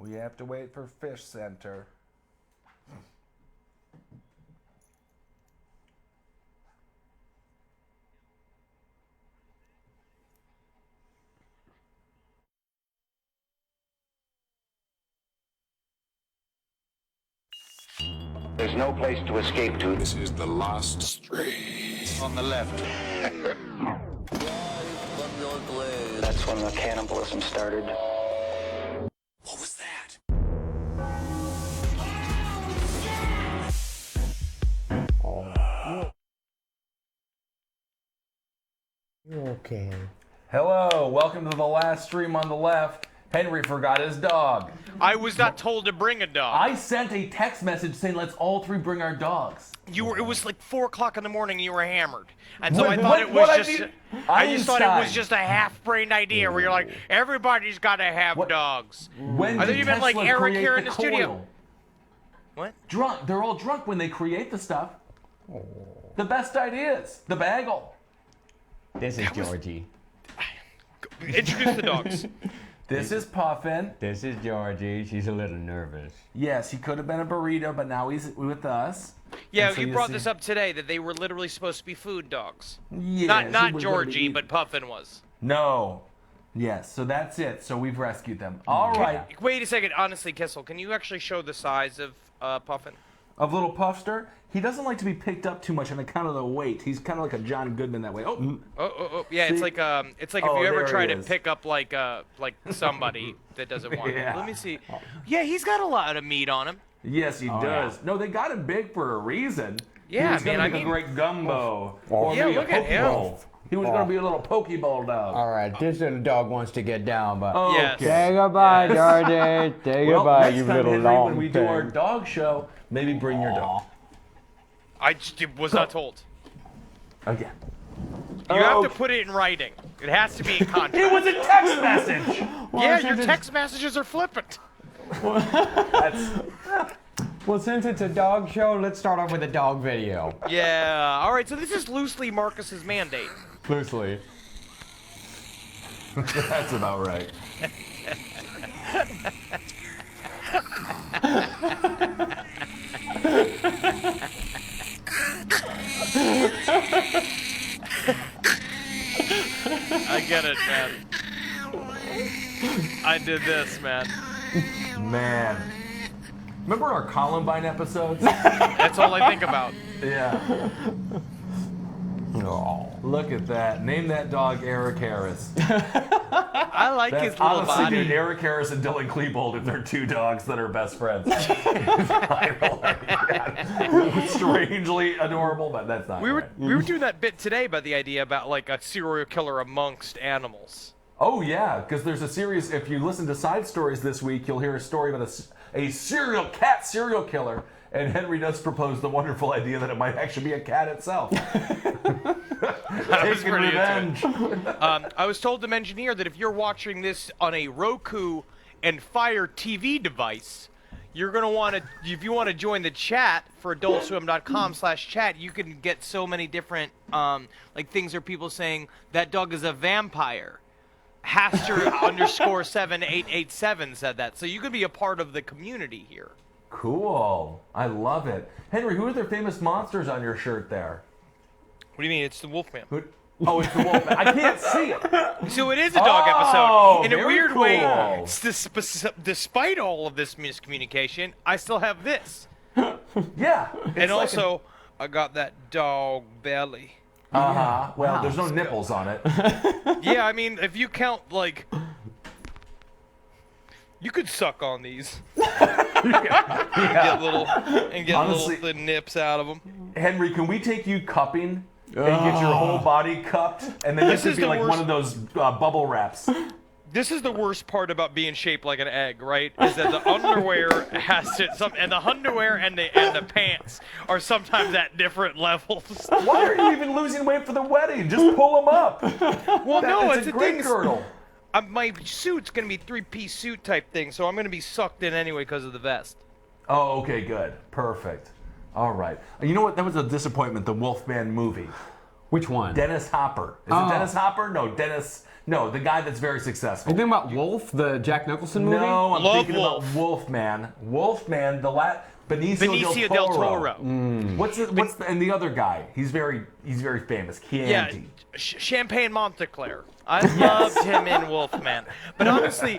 We have to wait for Fish Center. There's no place to escape to. This is the last street. On the left. That's when the cannibalism started. What was that? Okay. Hello, welcome to the last stream on the left. Henry forgot his dog. I was not told to bring a dog. I sent a text message saying let's all three bring our dogs. It was like 4 o'clock in the morning and you were hammered. And so What- I thought what- it what was I just mean- I just thought it Einstein. was just a half-brained idea where you're like, everybody's got to have What- dogs. When I did thought you meant like Tesla Eric create here in the the studio. coil? What? Drunk. They're all drunk when they create the stuff. The best ideas. The bagel. This is Georgie. Introduce the dogs. This is Puffin. This is Georgie. She's a little nervous. Yes, he could have been a burrito, but now he's with us. Yeah, And so you brought this see- up today that they were literally supposed to be food dogs. Yes, not he not was gonna be Georgie, eaten. but Puffin was. No. Yes, so that's it. So we've rescued them. All right. Wait a second, honestly, Kissel, can you actually show the size of Puffin? Of little Puffster, he doesn't like to be picked up too much on account of the weight. He's kind of like a John Goodman that way. Oh, Yeah, See? it's like if Oh, you ever there try he to is. pick up like somebody that doesn't want Yeah. it. Let me see. Yeah, he's got a lot of meat on him. yes, he Oh, does. yeah. No, they got him big for a reason. Yeah, he was man, gonna I make a mean- great gumbo. Oh. Or Yeah, maybe look a at him. Pokeball. He was gonna be a little Pokeball dog. All right, this little dog wants to get down, but Okay. Yes. say goodbye, Georgie. Say Well, goodbye, next you time, little Henry, long when we do our thing. dog show, maybe bring your dog. I just was not told. Again. You have to put it in writing. It has to be in contract. It was a text message. Yeah, your text messages are flippant. That's Well, since it's a dog show, let's start off with a dog video. Yeah. All right. So this is loosely Marcus's mandate. Loosely. that's about right. I get it, man. I did this, man. Man. Remember our Columbine episodes? That's all I think about. Yeah. Oh. Look at that. Name that dog Eric Harris. I like That's his little honestly, body. dude, Eric Harris and Dylan Klebold, if they're two dogs that are best friends. Strangely adorable, but that's not We were right. doing that bit today about the idea about like a serial killer amongst animals. Oh, yeah, because there's a series, if you listen to Side Stories this week, you'll hear a story about a cat serial killer, and Henry does propose the wonderful idea that it might actually be a cat itself. I was Taking pretty into revenge. it. I was told to mention here that if you're watching this on a Roku and Fire TV device, you're gonna want to, if you want to join the chat for adultswim.com/chat, you can get so many different like things or people saying that dog is a vampire. Haster underscore 7887 said that, so you could be a part of the community here. Cool. I love it. Henry, who are the famous monsters on your shirt there? What do you mean? It's the Wolfman. Oh, it's the Wolfman. I can't see it. So it is a dog Oh, episode. In a very weird way, cool. despite all of this miscommunication, I still have this. Yeah. And also, I got that dog belly. Uh-huh. Well, Wow. there's no nipples on it. Yeah, I mean, if you count, like... You could suck on these. Get little, and get Honestly- little thin nips out of them. Henry, can we take you cupping and get your whole body cupped? And then this would is be the like worst- one of those bubble wraps. This is the worst part about being shaped like an egg, right? Is that the underwear has to, and the underwear and the pants are sometimes at different levels. Why are you even losing weight for the wedding? Just pull them up. Well, no, it's it's a a great thing. girdle. My suit's gonna be 3-piece suit type thing, so I'm gonna be sucked in anyway because of the vest. Oh, okay, good. Perfect. All right. You know what? That was a disappointment, the Wolfman movie. Which one? Dennis Hopper. Is it Dennis Hopper? No, Dennis. No, the guy that's very successful. Are you thinking about Wolf, the Jack Nicholson movie? No, I'm Love thinking Wolf. about Wolfman. Wolfman, Benicio del Toro. What's and the other guy? He's very famous. Yeah, Chianti. Champagne Monteclair. I loved him in Wolfman. But honestly,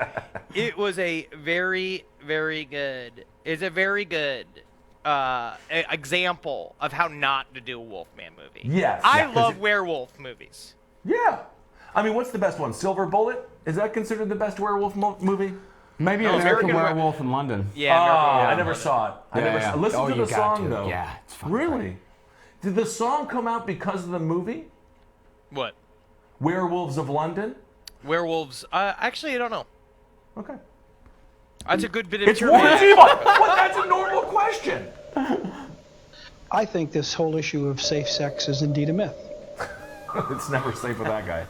it was a very, very good. It's a very good example of how not to do a Wolfman movie. Yes. I love werewolf movies. Yeah. I mean, what's the best one? Silver Bullet? Is that considered the best werewolf movie? Maybe No, American American Werewolf in London. Yeah, I never saw it. I never yeah. Listen to You the got song to. though. Yeah, it's fun. Really? Did the song come out because of the movie? What? Werewolves of London? Werewolves? Actually, I don't know. Okay. That's a good bit of It's trivia. Warren Zevon. What? That's a normal question. I think this whole issue of safe sex is indeed a myth. It's never safe with that guy.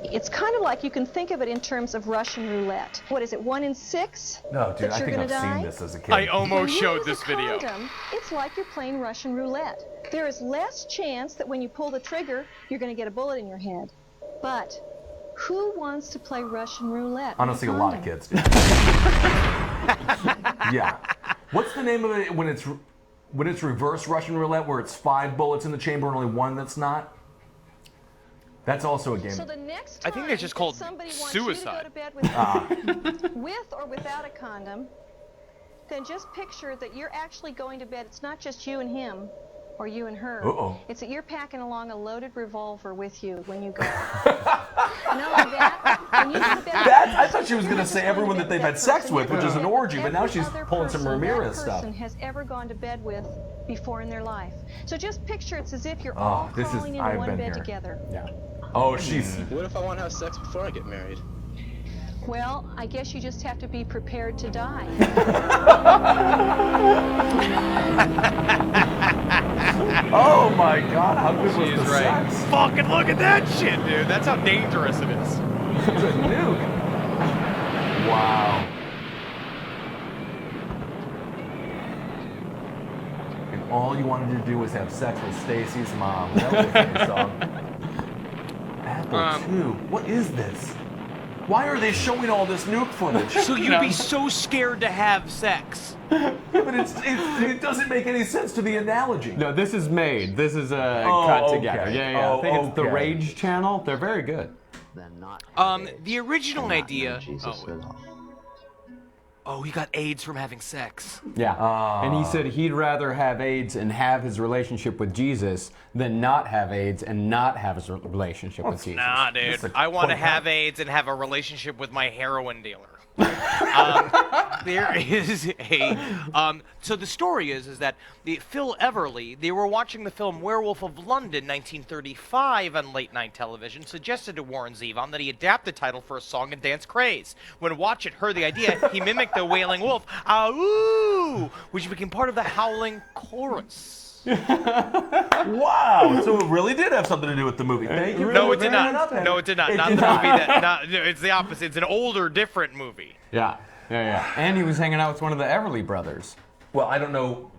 It's kind of like you can think of it in terms of Russian roulette. What is it, 1 in 6? No, dude, that I you're think gonna I've die? seen this as a kid. I almost When you showed use this a video. condom, it's like you're playing Russian roulette. There is less chance that when you pull the trigger, you're going to get a bullet in your head. But who wants to play Russian roulette? with Honestly, a condom? lot of kids do. Yeah. What's the name of it when it's reverse Russian roulette, where it's 5 bullets in the chamber and only 1 that's not? That's also a game. So the next I think time it's just that called somebody suicide. wants you to go to bed with or without a condom, then just picture that you're actually going to bed. It's not just you and him or you and her. Uh-oh. It's that you're packing along a loaded revolver with you when you go. Not only that, when you go to bed, I thought she was going to say everyone that they've had sex with, which is an orgy, but now every she's other pulling some person Ramirez that stuff. person has ever gone to bed with before in their life. So just picture it's as if you're Oh, all this is- crawling into I've one been bed here. together. Yeah. Oh, she's... What if I want to have sex before I get married? Well, I guess you just have to be prepared to die. Oh my God, how good was She's the right. sex? Fucking look at that shit, dude. That's how dangerous it is. It's a nuke. Wow. And all you wanted to do was have sex with Stacy's mom. That was a funny song. Apple 2. What is this? Why are they showing all this nuke footage? So you'd be so scared to have sex. But it doesn't make any sense to the analogy. No, this is made. This is Oh, cut okay. together. Yeah. Oh, I think it's the okay. Rage channel. They're very good. The original idea. Oh, he got AIDS from having sex. Yeah. And he said he'd rather have AIDS and have his relationship with Jesus than not have AIDS and not have his relationship with Jesus. Nah, dude. That's a I want to point, huh? have AIDS and have a relationship with my heroin dealer. There is a so the story is that Phil Everly, they were watching the film Werewolf of London 1935 on late night television, suggested to Warren Zevon that he adapt the title for a song and dance craze. When Watchett heard the idea, he mimicked the wailing wolf, "Ah-ooh," which became part of the howling chorus. Wow. So it really did have something to do with the movie. Thank you. No, for it did bringing not. up, Henry. No, it did not. It Not did the movie not. that. No, it's the opposite. It's an older, different movie. Yeah. And he was hanging out with one of the Everly brothers. Well, I don't know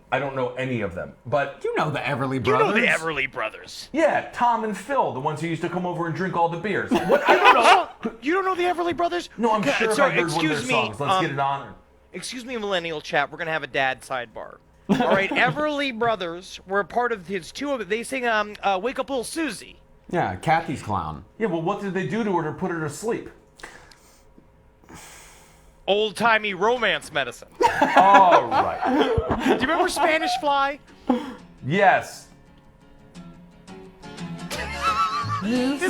any of them, but You know the Everly You brothers. know the Everly brothers. yeah, Tom and Phil, the ones who used to come over and drink all the beers. What? I don't know. You don't know the Everly brothers? No, I'm sure if I Sorry, heard one of their excuse me. songs. Let's get it on. Excuse me, millennial chat. We're gonna have a dad sidebar. All right, Everly brothers were part of his two. They sing "Wake Up, Little Susie." Yeah, Kathy's clown. Yeah, well, what did they do to her to put her to sleep? Old timey romance medicine. All right. Do you remember Spanish Fly? Yes. And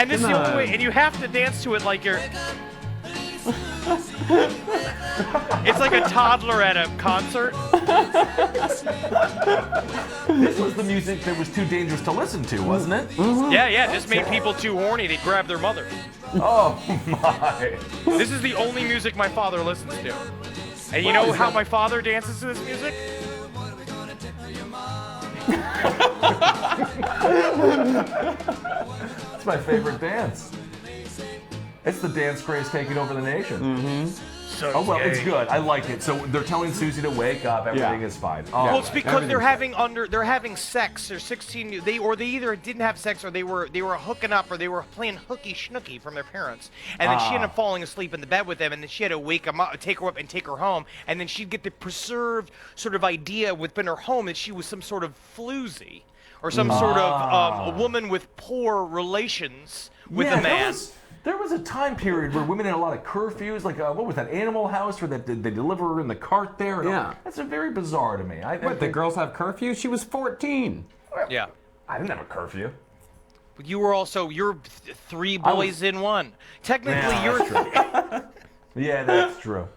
this is the only way, and you have to dance to it like you're. It's like a toddler at a concert. This was the music that was too dangerous to listen to, wasn't it? Yeah, it just made people too horny. They'd grab their mother. Oh my. This is the only music my father listens to. And you know how my father dances to this music? It's my favorite dance. It's the dance craze taking over the nation. episode's Oh well, gay. it's good. I like it. So they're telling Susie to wake up. Everything is fine. Oh, Well, it's because they're Everything's having sex. They're 16. They either didn't have sex or they were hooking up or they were playing hooky schnooky from their parents. And then she ended up falling asleep in the bed with them, and then she had to wake them up, take her up, and take her home. And then she'd get the preserved sort of idea within her home that she was some sort of floozy or some sort of a woman with poor relations with a man. There was a time period where women had a lot of curfews, like what was that, Animal House, where they deliver her in the cart there? Yeah. That's very bizarre to me. What, the girls have curfew? She was 14. Yeah. I didn't have a curfew. But you're three boys in one. Technically, Yeah, that's true.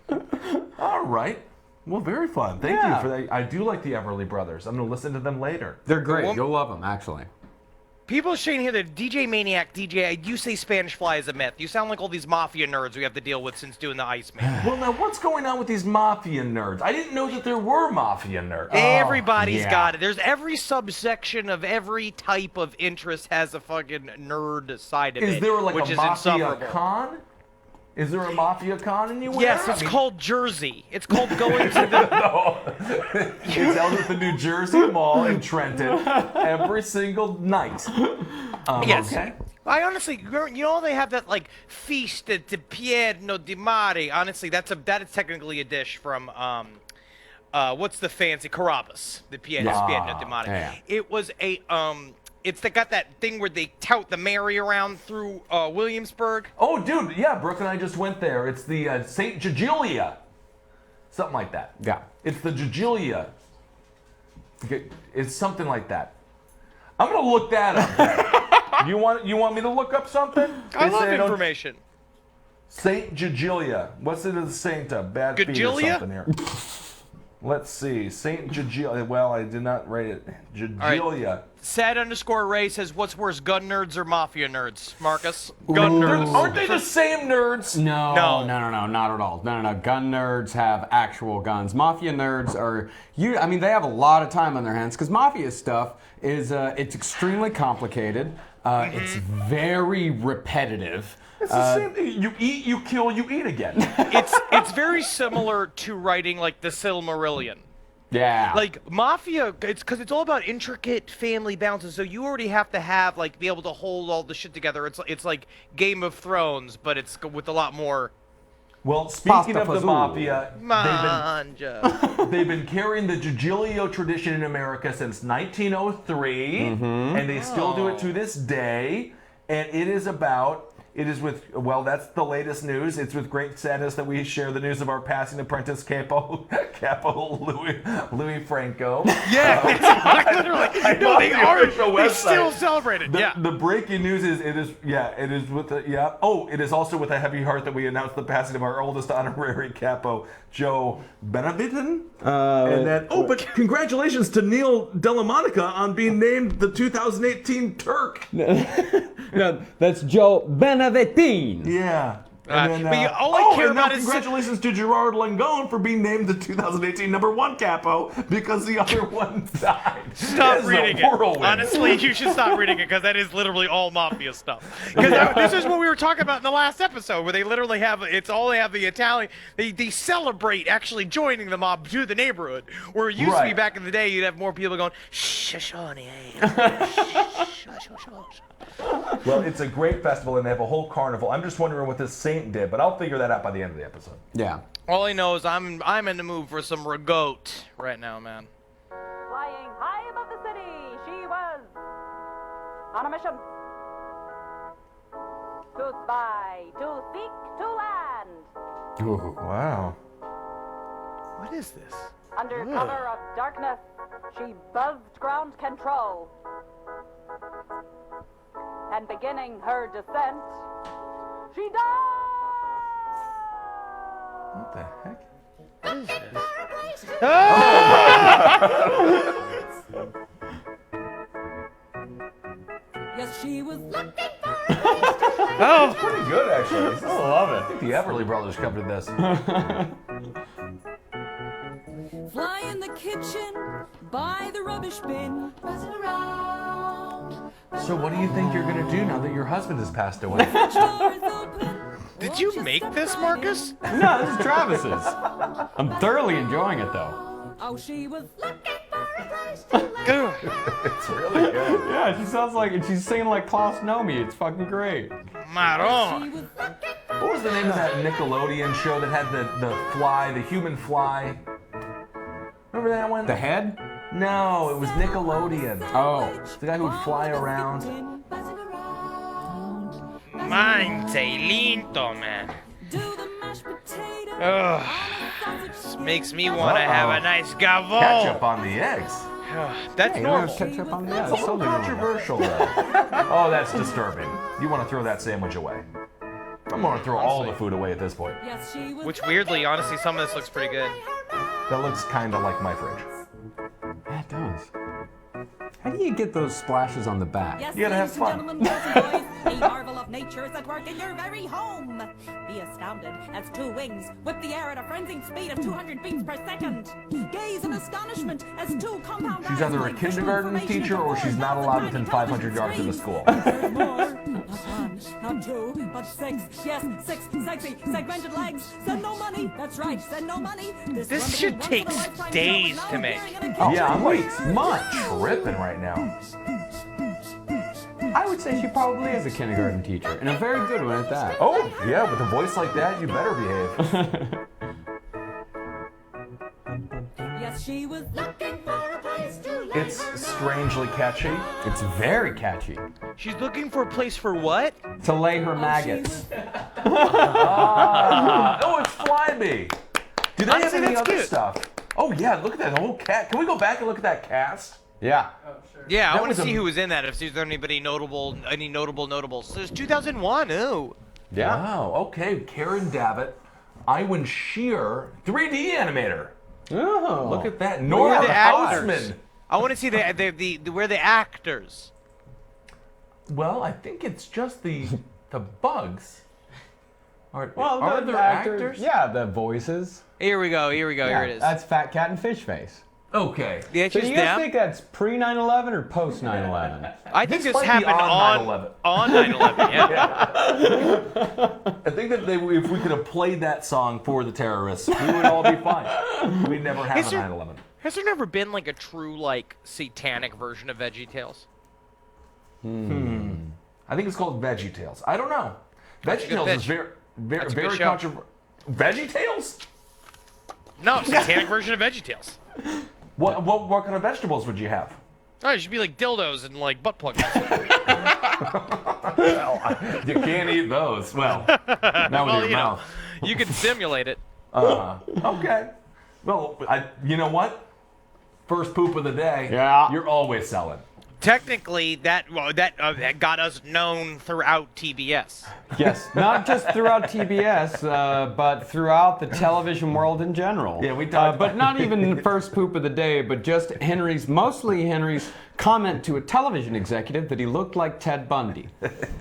All right. Well, very fun. Thank you for that. I do like the Everly Brothers. I'm going to listen to them later. They're great. You'll love them, actually. People are saying here that DJ Maniac, you say Spanish Fly is a myth. You sound like all these Mafia nerds we have to deal with since doing the Iceman. Well, now, what's going on with these Mafia nerds? I didn't know that there were Mafia nerds. Everybody's got it. There's every subsection of every type of interest has a fucking nerd side of it. Is there like which a is Mafia insufferable. con? Is there a Mafia con anywhere? Yes, it's called Jersey. It's called going to the... No. It's held at the New Jersey Mall in Trenton every single night. Yes. Okay. I honestly, you know, they have that like feast at the Pierno di Mare. Honestly, that is technically a dish from what's the fancy Carrabba's, the Pierno di Mare. Yeah. It was a they got that thing where they tout the Mary around through Williamsburg. Oh, dude, yeah, Brooke and I just went there. It's the St. Gigilia. Something like that. Yeah. It's the Gigilia. Okay, it's something like that. I'm going to look that up. You want me to look up something? I love information. St. Gigilia. What's it of the saint of? Bad feet or Gigilia? something here. Let's see. St. Gigilia. Well, I did not write it. Gigilia. Sad_Ray says, what's worse, gun nerds or Mafia nerds? Marcus? Gun nerds. Aren't they the same nerds? No, not at all. No. Gun nerds have actual guns. Mafia nerds are, they have a lot of time on their hands because Mafia stuff is, it's extremely complicated. It's very repetitive. It's the same thing. You eat, you kill, you eat again. It's very similar to writing like the Silmarillion. Yeah. Like Mafia, because it's all about intricate family balances. So you already have to have be able to hold all the shit together. It's like Game of Thrones, but it's with a lot more. Well, speaking Pasta of the fazool. Mafia, they've been carrying the Giglio tradition in America since 1903, and they still do it to this day. And it is that's the latest news. It's with great sadness that we share the news of our passing apprentice, Capo Louis Franco. Yeah, it's literally. No, they still celebrate it. The breaking news is it is with the it is also with a heavy heart that we announced the passing of our oldest honorary capo, Joe Benavitin. And then but congratulations to Neil Delamonica on being named the 2018 Turk. No, that's Joe Benavitin. Yeah. And then, but all I care about is congratulations to Gerard Langone for being named the 2018 #1 capo because the other one died. Stop reading it. Whirlwind. Honestly, you should stop reading it because that is literally all Mafia stuff. Because this is what we were talking about in the last episode, where they literally have the Italian. They celebrate actually joining the mob to the neighborhood. Where it used to be back in the day, you'd have more people going Shoshone. Well, it's a great festival, and they have a whole carnival. I'm just wondering what this saint did, but I'll figure that out by the end of the episode. Yeah. All I know is I'm in the mood for some regote right now, man. Flying high above the city, she was on a mission to spy, to seek, to land. Ooh, wow. What is this? Under cover of darkness, she buzzed ground control. And beginning her descent, she died! What the heck? What is this? Yes, she was looking for Oh, pretty good actually. I love it. I think the Everly Brothers covered this. Fly in the kitchen, by the rubbish bin, buzzing around. So what do you think you're gonna do now that your husband has passed away? Door is open. Did you make this, Marcus? No, this is Travis's. I'm thoroughly enjoying it though. Oh, she was looking for a place to lay. It's really good. Yeah, she sounds like, and she's singing like Klaus Nomi. It's fucking great. Maron. What was the name of that Nickelodeon show that had the fly, the human fly? Remember that one? The head? No, it was Nickelodeon. Oh. It's the guy who would fly around. Mine's a linto, man. Ugh. This makes me want to have a nice gavon. Ketchup on the eggs. That's Hey, normal. ketchup on the That's a little controversial, though. Oh, that's disturbing. You want to throw that sandwich away. I'm going to throw all the food away at this point. Which weirdly, honestly, some of this looks pretty good. That looks kind of like my fridge. Yeah, it does. How do you get those splashes on the back? Yes, You gotta have ladies and fun. gentlemen, girls and boys, a marvel of nature is at work in your very home. Be astounded as two wings whip the air at a frenzied speed of 200 beats per second. Gaze in astonishment as two compound She's eyes either a like crystal kindergarten formation teacher or she's not allowed within 500 yards of the school. There's more. Not one, not two, but six. Yes, six sexy, segmented legs. Send no money. That's right, send no money. This shit takes days to make. Yeah, I'm like tripping right now. I would say she probably is a kindergarten teacher, and a very good one at that. Oh, yeah, with a voice like that, you better behave. Yes, she was looking for a place to lay It's strangely catchy. It's very catchy. She's looking for a place for what? To lay her maggots. Oh, it's Flyby. Do they have Honestly, any that's other cute. stuff? Oh, yeah, look at that whole cat. Can we go back and look at that cast? Yeah. Yeah, I That want was to see a- who was in that. If there's anybody notable, any notables. So it's 2001. Ooh. Yeah. Wow, okay. Karen Davitt, Iwan Shear, 3D animator. Oh. Look at that. Where Nora are the actors? Hausman. I want to see where the actors. Well, I think it's just the bugs. Are the there actors? Yeah, the voices. Here we go. Here it is. That's Fat Cat and Fish Face. Okay. Yeah, it's So just you guys them. think that's pre 9/11 or post 9/11? I think This this might be happened on on 9/11. on 9/11. Yeah. I think that if we could have played that song for the terrorists, we would all be fine. We'd never have Is a there- 9/11. Has there never been like a true like satanic version of VeggieTales? I think it's called VeggieTales. I don't know. That's a good VeggieTales is pitch. very That's a good very show. controversial. VeggieTales? No, satanic version of VeggieTales. What kind of vegetables would you have? Oh, it should be like dildos and like butt plugs. Well, you can't eat those. Well, not with Well, your you know, mouth. you can simulate it. Okay. Well, you know what? First poop of the day. Yeah. You're always selling. Technically, that got us known throughout TBS. Yes, not just throughout TBS, but throughout the television world in general. Yeah, we talked But about- not even first poop of the day, but just mostly Henry's comment to a television executive that he looked like Ted Bundy.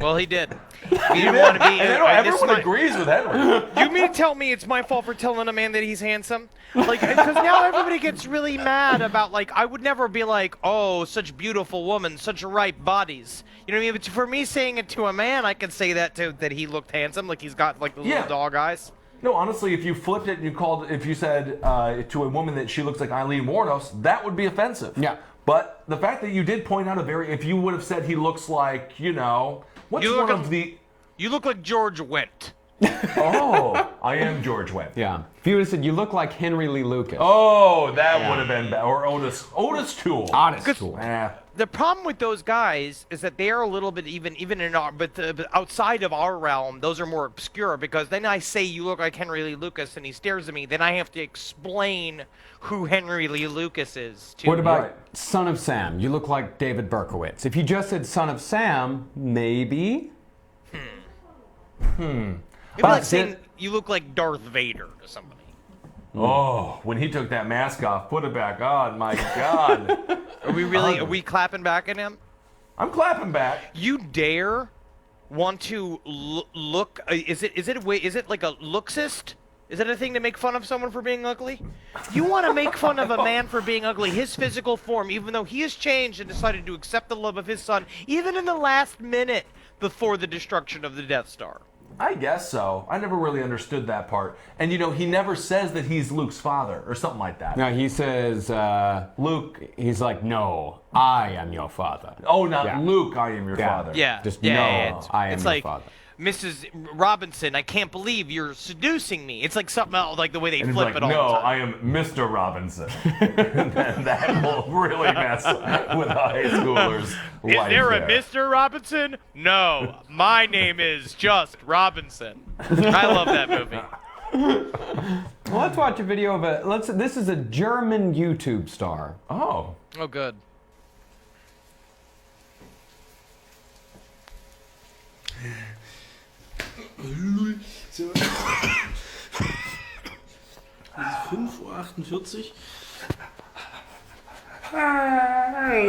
Well, he did. He didn't want to be. And everyone this agrees with Henry. You mean to tell me it's my fault for telling a man that he's handsome? Like, because now everybody gets really mad about, like, I would never be like, oh, such beautiful woman, such ripe bodies. You know what I mean? But for me saying it to a man, I could say that that he looked handsome, like he's got like the Yeah. little dog eyes. No, honestly, if you flipped it and if you said to a woman that she looks like Eileen Wuornos, that would be offensive. Yeah. But the fact that you did point out if you would have said he looks like, what's You look one at- of the... You look like George Wendt. Oh, I am George Wendt. Yeah. If you would have said, you look like Henry Lee Lucas. Oh, that would have been bad. Or Otis Toole. Honest tool. The problem with those guys is that they are a little bit even in our, but outside of our realm, those are more obscure because then I say you look like Henry Lee Lucas and he stares at me, then I have to explain who Henry Lee Lucas is. To What about Right. Son of Sam? You look like David Berkowitz. If you just said Son of Sam, maybe. It'd be But like saying did- you look like Darth Vader to somebody. Oh, when he took that mask off, put it back on, my God. Are we clapping back at him? I'm clapping back. You dare want to look? Is it like a looksist? Is it a thing to make fun of someone for being ugly? You want to make fun of a man for being ugly, his physical form, even though he has changed and decided to accept the love of his son, even in the last minute before the destruction of the Death Star. I guess so. I never really understood that part. And you know, he never says that he's Luke's father or something like that. No, he says, Luke, he's like, no, I am your father. Oh, not Luke, I am your father. Yeah. Just yeah, no, yeah, I am it's your like, father. Mrs. Robinson, I can't believe you're seducing me. It's like something else, like the way they And he's flip like, it all no, the time. I am Mr. Robinson. And that will really mess with high schoolers' Is life there a Mr. Robinson? No, my name is just Robinson. I love that movie. Well, let's watch a video of a. This is a German YouTube star. Oh. Oh, good. So. Es ist 5:48 Uhr.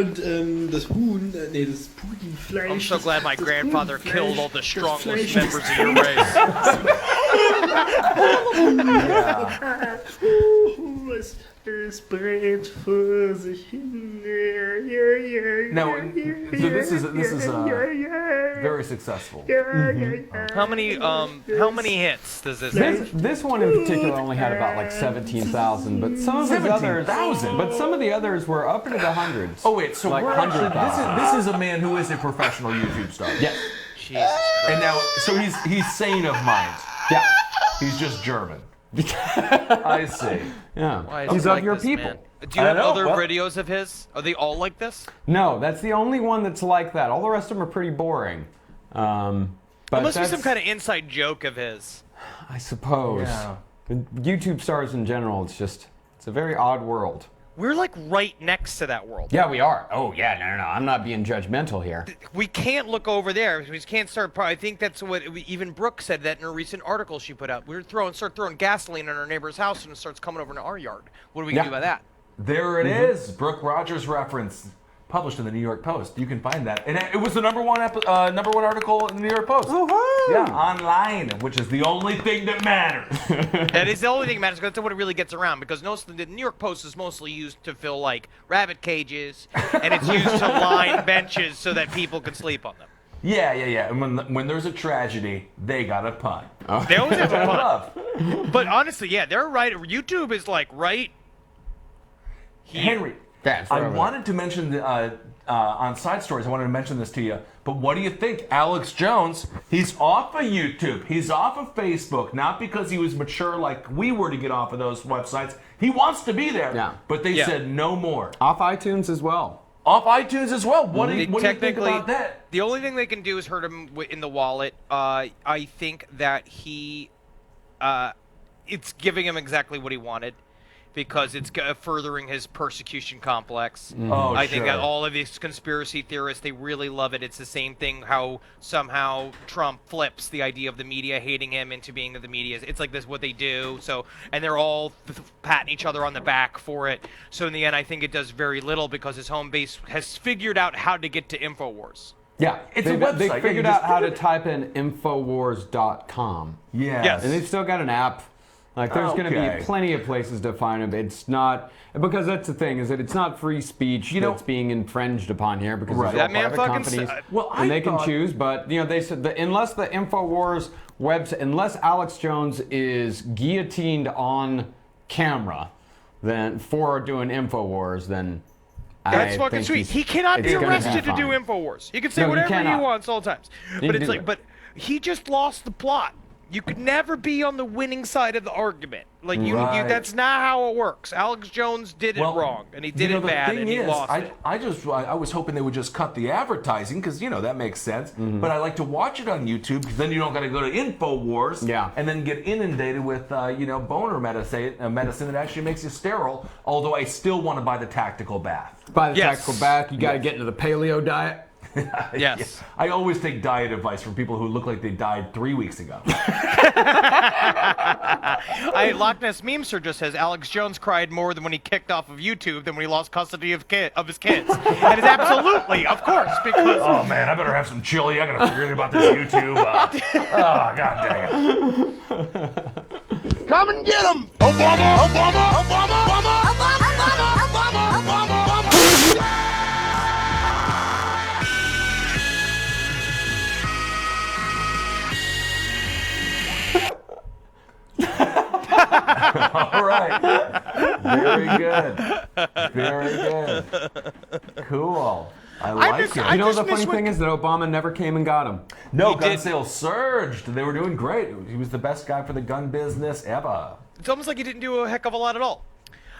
Und das Huhn, nee, das Putenfleisch. I'm so glad my grandfather killed all the strongest members of your race. Es brät vor sich hin. Now, so this is very successful. How many hits does this have? This one in particular only had about like 17,000, but some of his others, 17,000? but some of the others were up into the hundreds. Oh wait, so like we're actually, 100,000. this is a man who is a professional YouTube star. Yes. Jesus Christ. And now, so he's sane of mind. Yeah. He's just German. I see. Yeah. Why is He's he of like your this, people. man? Do you have other videos of his? Are they all like this? No, that's the only one that's like that. All the rest of them are pretty boring. But There must be some kind of inside joke of his. I suppose. Yeah. YouTube stars in general, it's a very odd world. We're like right next to that world. Yeah, we are. Oh, yeah, no. I'm not being judgmental here. We can't look over there. We just can't start. I think that's what even Brooke said that in a recent article she put up. We start throwing gasoline on our neighbor's house and it starts coming over into our yard. What do we do about that? There it is. Brooke Rogers reference published in the New York Post. You can find that, and it was the number one article in the New York Post. Yeah, online, which is the only thing that matters. That is the only thing that matters, because that's what it really gets around, because the New York Post is mostly used to fill like rabbit cages, and it's used to line benches so that people can sleep on them. Yeah. And when there's a tragedy, they got a pun. They always have a pun. But honestly, yeah, they're right. YouTube is like right here. Henry, I wanted to mention on Side Stories, I wanted to mention this to you, but what do you think? Alex Jones, he's off of YouTube. He's off of Facebook, not because he was mature like we were to get off of those websites. He wants to be there, but they said no more. Off iTunes as well. Off iTunes as well. What do you think about that? The only thing they can do is hurt him in the wallet. I think that it's giving him exactly what he wanted, because it's furthering his persecution complex. I think that all of these conspiracy theorists, they really love it. It's the same thing how somehow Trump flips the idea of the media hating him into being that the media. It's like this what they do. So, and they're all patting each other on the back for it. So in the end, I think it does very little, because his home base has figured out how to get to InfoWars. Yeah, it's a website. They figured out how to type in Infowars.com. Yes. And they've still got an app. Like, there's going to be plenty of places to find them. It's not, because that's the thing, is that it's not free speech that's being infringed upon here, because there's all private companies, and they can choose. But they said that unless the Infowars website, unless Alex Jones is guillotined on camera, then for doing Infowars, then that's fucking sweet. He cannot be arrested to do Infowars. He can say whatever he wants all the times. But it's like, but he just lost the plot. You could never be on the winning side of the argument. Like that's not how it works. Alex Jones did it wrong, and he did it bad, and he lost it. I was hoping they would just cut the advertising, because that makes sense. But I like to watch it on YouTube, because then you don't got to go to Infowars, and then get inundated with boner medicine that actually makes you sterile. Although I still want to buy the tactical bath. Buy the tactical bath. You got to get into the paleo diet. Yes. I always take diet advice from people who look like they died 3 weeks ago. Loch Ness Memester just says Alex Jones cried more than when he kicked off of YouTube than when he lost custody of his kids. And it's absolutely, of course, because... Oh, man, I better have some chili. I got to figure about this YouTube. God dang it. Come and get him! Obama! Obama! Obama! Obama! Obama! Obama! Obama! Obama! Very good. Very good. Cool. I like it. You know the funny thing is that Obama never came and got him. No, gun sales surged. They were doing great. He was the best guy for the gun business ever. It's almost like he didn't do a heck of a lot at all.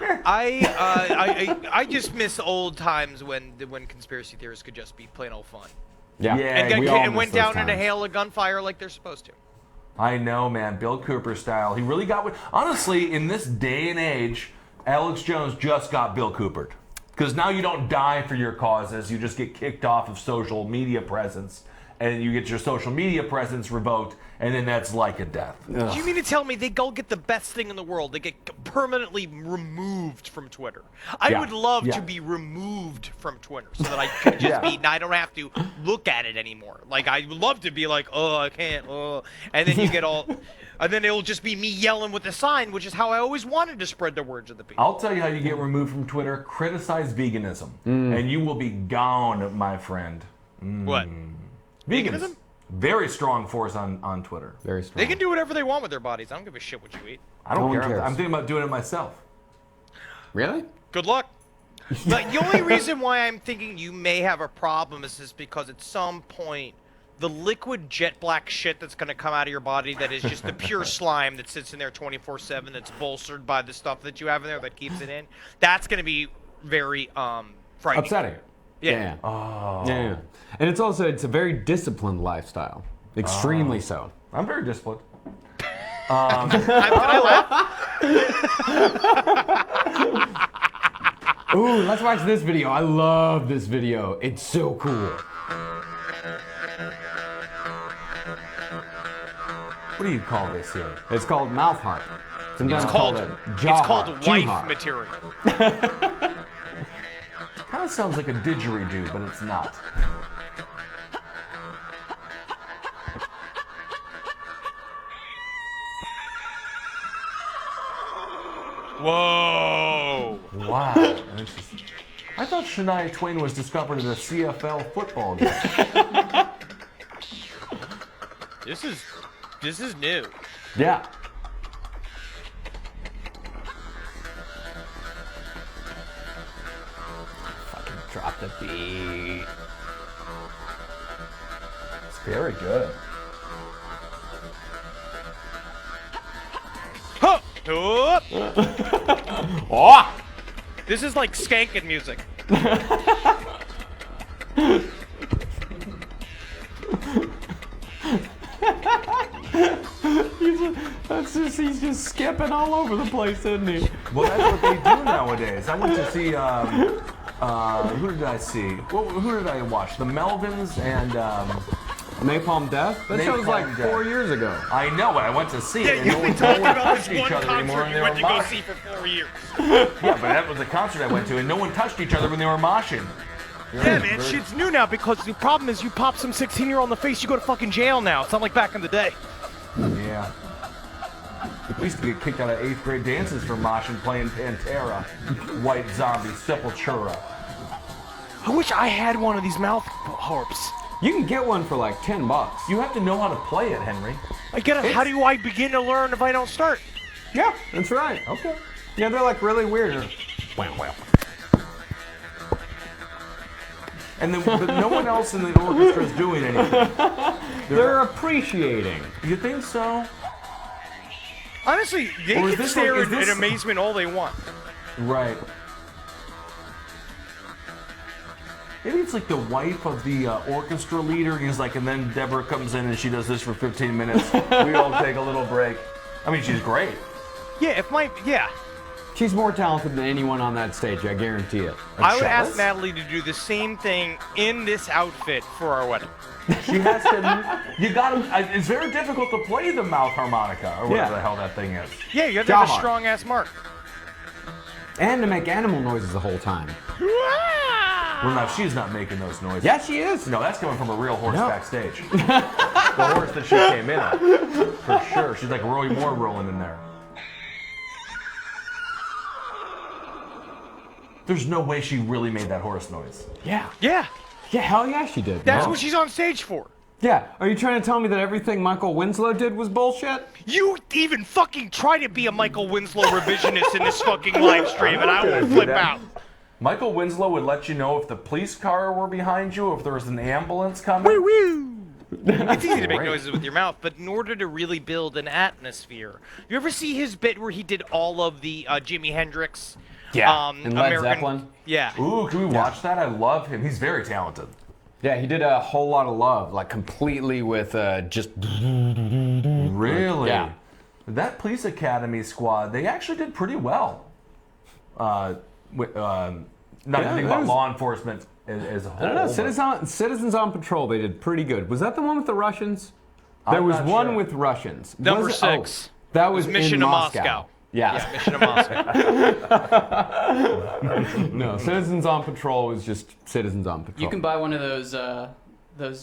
I just miss old times when conspiracy theorists could just be plain old fun. Yeah. And went down in a hail of gunfire like they're supposed to. I know, man. Bill Cooper style. He really got... Honestly, in this day and age, Alex Jones just got Bill Coopered. Because now you don't die for your causes. You just get kicked off of social media presence. And you get your social media presence revoked. And then that's like a death. Ugh. Do you mean to tell me they go get the best thing in the world? They get permanently removed from Twitter. I would love to be removed from Twitter so that I could just be, I don't have to look at it anymore. Like, I would love to be like, oh, I can't, oh. And then you get all, and then it'll just be me yelling with a sign, which is how I always wanted to spread the words of the people. I'll tell you how you get removed from Twitter. Criticize veganism. And you will be gone, my friend. What? Veganism? Very strong force on Twitter. Very strong. They can do whatever they want with their bodies. I don't give a shit what you eat. I don't care. I'm thinking about doing it myself. Really? Good luck. But the only reason why I'm thinking you may have a problem is because at some point, the liquid jet black shit that's going to come out of your body that is just the pure slime that sits in there 24/7 that's bolstered by the stuff that you have in there that keeps it in, that's going to be very frightening. Upsetting. Yeah. Oh. Yeah. And it's a very disciplined lifestyle. Extremely so. I'm very disciplined. Can I laugh? Ooh, let's watch this video. I love this video. It's so cool. What do you call this here? It's called mouth harp. It's called wife material. Kind of sounds like a didgeridoo, but it's not. Whoa! Wow. I thought Shania Twain was discovered at a CFL football game. This is new. Yeah. Fucking drop the beat. It's very good. Huh! Oh! This is like skanking music. He's just skipping all over the place, isn't he? Well, that's what they do nowadays. I went to see, who did I see? Who did I watch? The Melvins and, Napalm Death? That show was like 4 years ago. I know, but I went to see it. Yeah, you've been talking about this each one other anymore, concert and you they went were to go moshing. see for 4 years. Yeah, but that was a concert I went to, and no one touched each other when they were moshing. Yeah, man, shit's new now because the problem is you pop some 16-year-old in the face, you go to fucking jail now. It's not like back in the day. Yeah. We used to get kicked out of 8th grade dances for moshing playing Pantera, White Zombie, Sepultura. I wish I had one of these mouth harps. You can get one for like $10. You have to know how to play it, Henry. How do I begin to learn if I don't start? Yeah, that's right. Okay. Yeah, they're like really weird. Wow. And then, but no one else in the orchestra is doing anything. They're appreciating. You think so? Honestly, they can stare in amazement all they want. Right. Maybe it's like the wife of the orchestra leader, and he's like, and then Deborah comes in and she does this for 15 minutes. We all take a little break. I mean, she's great. Yeah, She's more talented than anyone on that stage, I guarantee it. I would ask Natalie to do the same thing in this outfit for our wedding. She has to. It's very difficult to play the mouth harmonica or whatever the hell that thing is. Yeah, you have to have a strong ass mark. And to make animal noises the whole time. Well, no, she's not making those noises. Yeah, she is. No, that's coming from a real horse backstage. The horse that she came in on. For sure. She's like Roy Moore rolling in there. There's no way she really made that horse noise. Yeah. Yeah. Yeah, hell yeah, she did. That's what she's on stage for. Yeah, are you trying to tell me that everything Michael Winslow did was bullshit? You even fucking try to be a Michael Winslow revisionist in this fucking live stream, and I will flip out. Michael Winslow would let you know if the police car were behind you, if there was an ambulance coming. It's easy to make noises with your mouth, but in order to really build an atmosphere, you ever see his bit where he did all of the Jimi Hendrix? And Led Zeppelin. Yeah. Ooh, can we watch that? I love him. He's very talented. Yeah, he did a whole lot of love, like completely with just. Really? Yeah. That police academy squad, they actually did pretty well. Not thinking about law enforcement as a whole. I don't know. Citizens on Patrol, they did pretty good. Was that the one with the Russians? There was one with Russians. Number 6. That was Mission in to Moscow. Yeah, Mission to Moscow. No, Citizens on Patrol was just Citizens on Patrol. You can buy one of those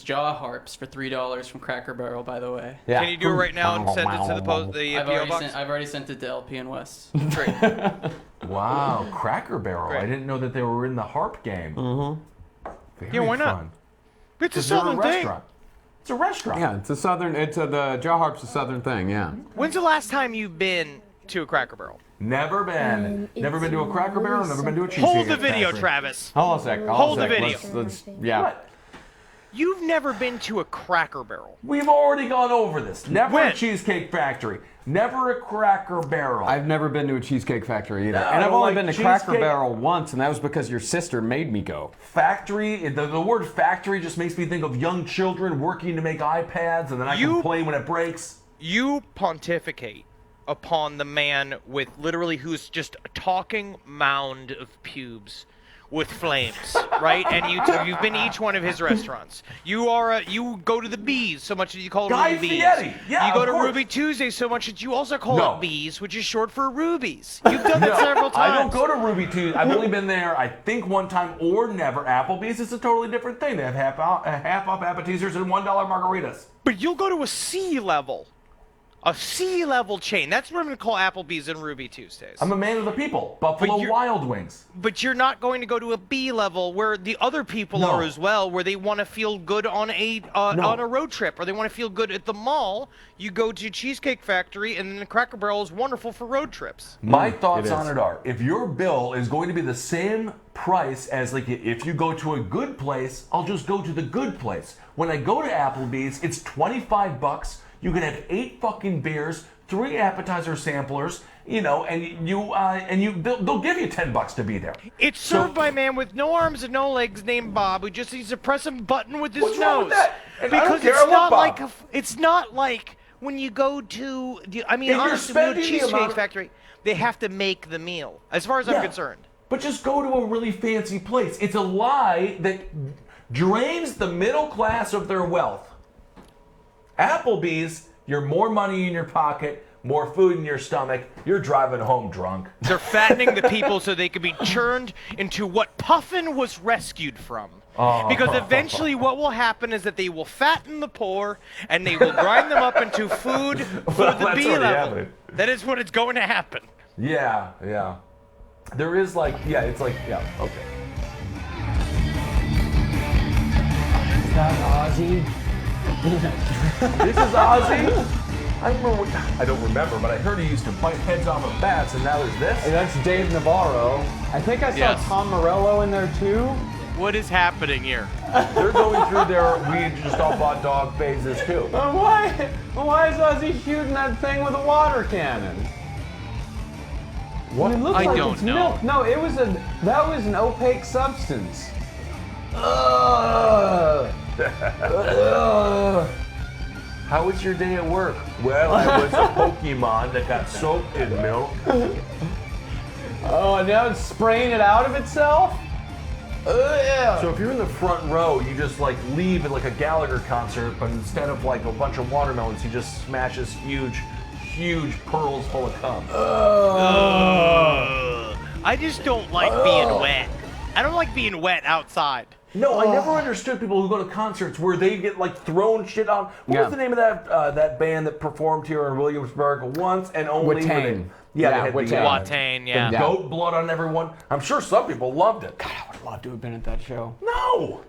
jaw harps for $3 from Cracker Barrel, by the way. Yeah. Can you do it right now and send it to the PO box? I've already sent it to LP and West. Great. Wow, Cracker Barrel. Great. I didn't know that they were in the harp game. Yeah, why not? Fun. It's a southern thing. Restaurant. It's a restaurant. Yeah, the jaw harp's a southern thing, yeah. When's the last time you've been to a Cracker Barrel? Never been. Never been to a Cracker Barrel, never been to a cheesecake Hold the video, factory. Travis. Hold on a sec. Hold the video. Yeah. What? You've never been to a Cracker Barrel. We've already gone over this. Never When? a cheesecake factory. Never a Cracker Barrel. I've never been to a cheesecake factory either. No, And I I've don't only like been to Cracker cheesecake. Barrel once, and that was because your sister made me go. Factory, the word factory just makes me think of young children working to make iPads, and then I complain when it breaks. You pontificate upon the man with literally who's just a talking mound of pubes with flames, right? And you've been to each one of his restaurants. You go to the Bees so much that you call it Guy Ruby Bees. Fieri. Yeah, you go of to course. Ruby Tuesday so much that you also call No. it Bees, which is short for Rubies. You've done that several times. I don't go to Ruby Tuesday. I've only been there, I think, one time or never. Applebee's is a totally different thing. They have half off appetizers and $1 margaritas. But you'll go to a C-level chain. That's what I'm going to call Applebee's and Ruby Tuesdays. I'm a man of the people. Buffalo Wild Wings. But you're not going to go to a B level where the other people are as well, where they want to feel good on a road trip, or they want to feel good at the mall. You go to Cheesecake Factory, and then the Cracker Barrel is wonderful for road trips. My thoughts on it are, if your bill is going to be the same price as like if you go to a good place, I'll just go to the good place. When I go to Applebee's, it's $25. You can have 8 fucking beers, 3 appetizer samplers, and they'll give you $10 to be there. It's served by a man with no arms and no legs named Bob who just needs to press a button with his What's nose. wrong with that? And I don't Because care, I love Bob. it's not like when you go to you're honestly, when you go to spending the Cheesecake amount of- Factory, they have to make the meal, as far as I'm concerned. But just go to a really fancy place. It's a lie that drains the middle class of their wealth. Applebee's, you're more money in your pocket, more food in your stomach, you're driving home drunk. They're fattening the people so they can be churned into what Puffin was rescued from. Because eventually what will happen is that they will fatten the poor and they will grind them up into food for the That's B already level. happening. That is what it's going to happen. Yeah. There is okay. Is that Ozzy? This is Ozzy? I don't remember, but I heard he used to bite heads off of bats, and now there's this? That's Dave Navarro. I think I saw Tom Morello in there too. What is happening here? They're going through their we just all bought dog phases too. Why is Ozzy shooting that thing with a water cannon? What? It looks I like don't it's know. milk. No, that was an opaque substance. How was your day at work? Well, I was a Pokemon that got soaked in milk. Oh, and now it's spraying it out of itself? Yeah. So if you're in the front row, you just leave at a Gallagher concert, but instead of a bunch of watermelons, he just smashes huge pearls full of cum. I just don't like being wet. I don't like being wet outside. No, I never understood people who go to concerts where they get thrown shit on. What was the name of that band that performed here in Williamsburg once and only? Watain. They had Watain, yeah. the goat blood on everyone. I'm sure some people loved it. God, I would love to have been at that show. No.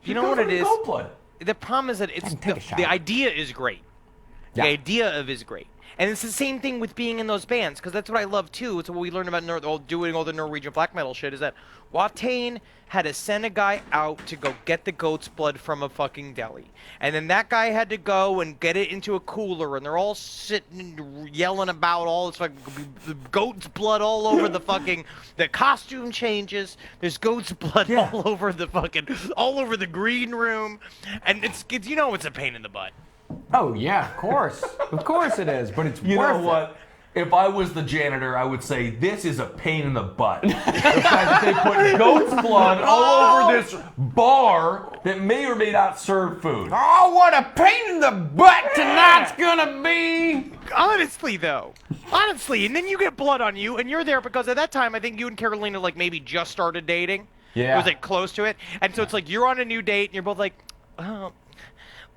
You know what it is? Goat blood. the problem is that it's the idea is great. The idea of is great. And it's the same thing with being in those bands, because that's what I love too. It's what we learned about doing all the Norwegian black metal shit, is that Watain had to send a guy out to go get the goat's blood from a fucking deli. And then that guy had to go and get it into a cooler, and they're all sitting yelling about all this fucking goat's blood all over the fucking, the costume changes, there's goat's blood all over the fucking, all over the green room, and it's you know it's a pain in the butt. Oh yeah, of course it is. But it's you worth know what? If I was the janitor, I would say this is a pain in the butt. The fact that they put goat's blood all over this bar that may or may not serve food. Oh, what a pain in the butt tonight's gonna be! Honestly, though. Honestly, and then you get blood on you, and you're there because at that time, I think you and Carolina, like, maybe just started dating. Yeah. It was, like, close to it. And so it's like, you're on a new date, and you're both like, oh,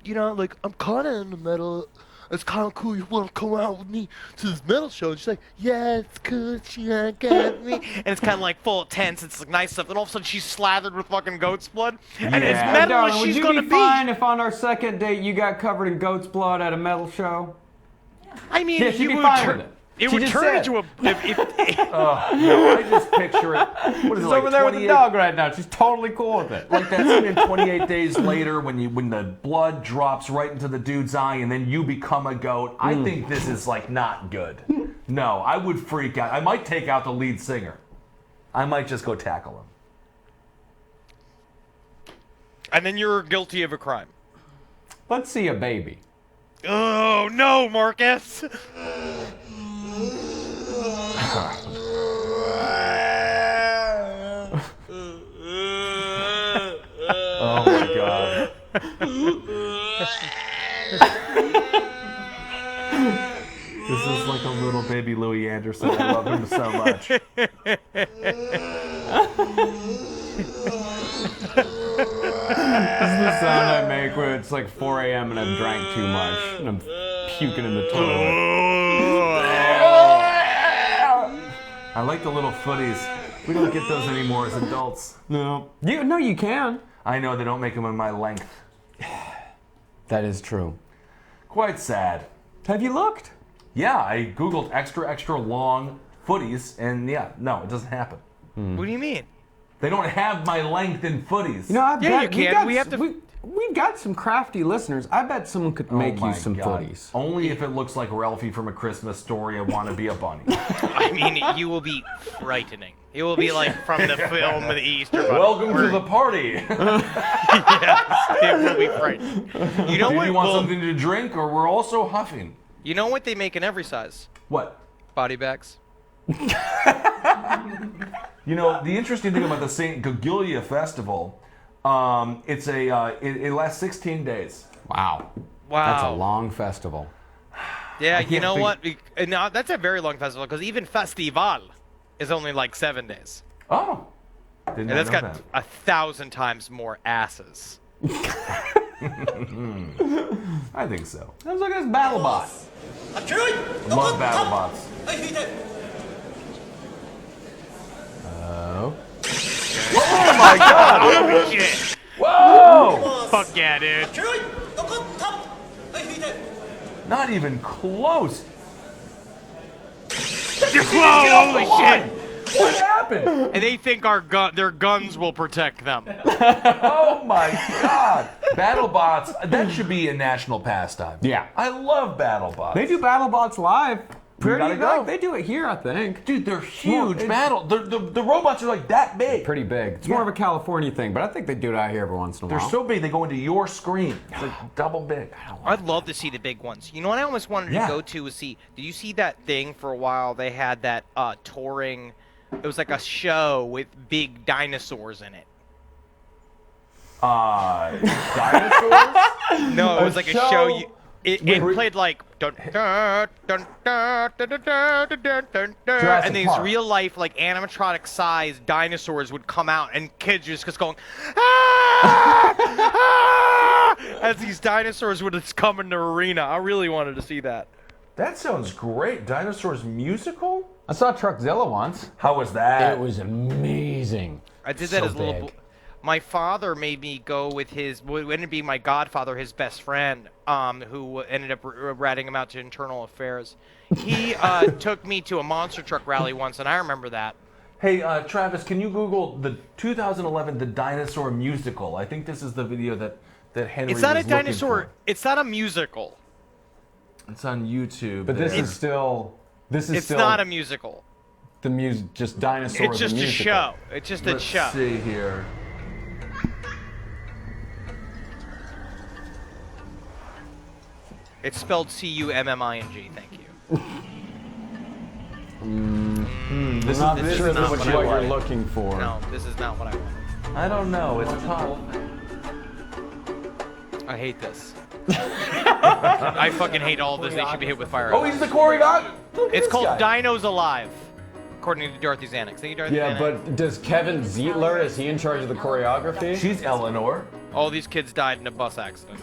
you know, like, I'm kind of into metal. It's kind of cool. You want to come out with me to this metal show? And she's like, yeah, it's cool. She got me. And it's kind of like full of tense. It's like nice stuff. And all of a sudden, she's slathered with fucking goat's blood. And as metal as she's going to be. Would you be fine if on our second date you got covered in goat's blood at a metal show? I mean, yeah, she'd be fine with it. It would turn into a. No, I just picture it. What is She's it, like over there with the dog right now. She's totally cool with it. Like that scene in 28 Days Later when the blood drops right into the dude's eye and then you become a goat. I think this is like not good. No, I would freak out. I might take out the lead singer. I might just go tackle him. And then you're guilty of a crime. Let's see a baby. Oh no, Marcus. Oh my god. This is like a little baby Louis Anderson. I love him so much. This is the sound I make when it's like 4 a.m. and I've drank too much and I'm puking in the toilet. I like the little footies. We don't get those anymore as adults. No. You can. I know, they don't make them in my length. That is true. Quite sad. Have you looked? Yeah, I googled extra long footies, and yeah, no, it doesn't happen. What do you mean? They don't have my length in footies. You know, I bet you can. We've got some crafty listeners. I bet someone could make you some footies. Only if it looks like Ralphie from A Christmas Story, I Want to Be a Bunny. I mean, you will be frightening. It will be like from the film of the Easter Bunny. Welcome to the party. Yes, it will be frightening. You know what? Do you want something to drink, or we're also huffing? You know what they make in every size? What? Body bags. You know, the interesting thing about the St. Gilgillia Festival, it lasts 16 days. Wow. That's a long festival. Yeah, you know what? No, that's a very long festival, because even Festival is only like 7 days. Oh. And that's got 1,000 times more asses. I think so. Sounds like it's BattleBots. I love BattleBots. Oh. Oh my god! Oh shit! Whoa! Fuck yeah, dude. Not even close. Whoa, holy shit! What happened? And they think their guns will protect them. Oh my god! BattleBots, that should be a national pastime. Yeah. I love BattleBots. They do BattleBots live. Gotta go. They do it here, I think. Dude, they're huge. The robots are like that big. Pretty big. It's more of a California thing, but I think they do it out here every once in a while. They're so big, they go into your screen. It's like double big. I'd love to see the big ones. You know what I almost wanted to go to was see, did you see that thing for a while? They had that touring, it was like a show with big dinosaurs in it. Dinosaurs? No, it was like a show it played like dun, dun, dun, dun, dun, dun, dun, dun, dun, dun, and these real life like animatronic sized dinosaurs would come out and kids just going ah! Ah! As these dinosaurs would just come in the arena. I really wanted to see that. That sounds great. Dinosaurs musical? I saw Truckzilla once. How was that? It was amazing. I did that as a little My father made me go with his, wouldn't be my godfather, his best friend, who ended up ratting him out to internal affairs. He took me to a monster truck rally once, and I remember that. Hey, Travis, can you Google the 2011 The Dinosaur musical? I think this is the video that Henry It's not was a dinosaur. looking for. It's not a musical. It's on YouTube. But this is still. It's not a musical. The music, just Dinosaur. It's just a show. It's just a show. Let's see here. It's spelled C-U-M-M-I-N-G. Thank you. This is not what you're looking for. No, this is not what I want. I don't know. It's tough. I hate this. I fucking hate all this. They should be hit with fire. Oh, he's the choreographer. It's called Dinos Alive, according to Dorothy Zanuck. Thank you, Dorothy Yeah, Zanuck. but does Kevin Zietler, is he in charge of the choreography? She's Eleanor. All these kids died in a bus accident.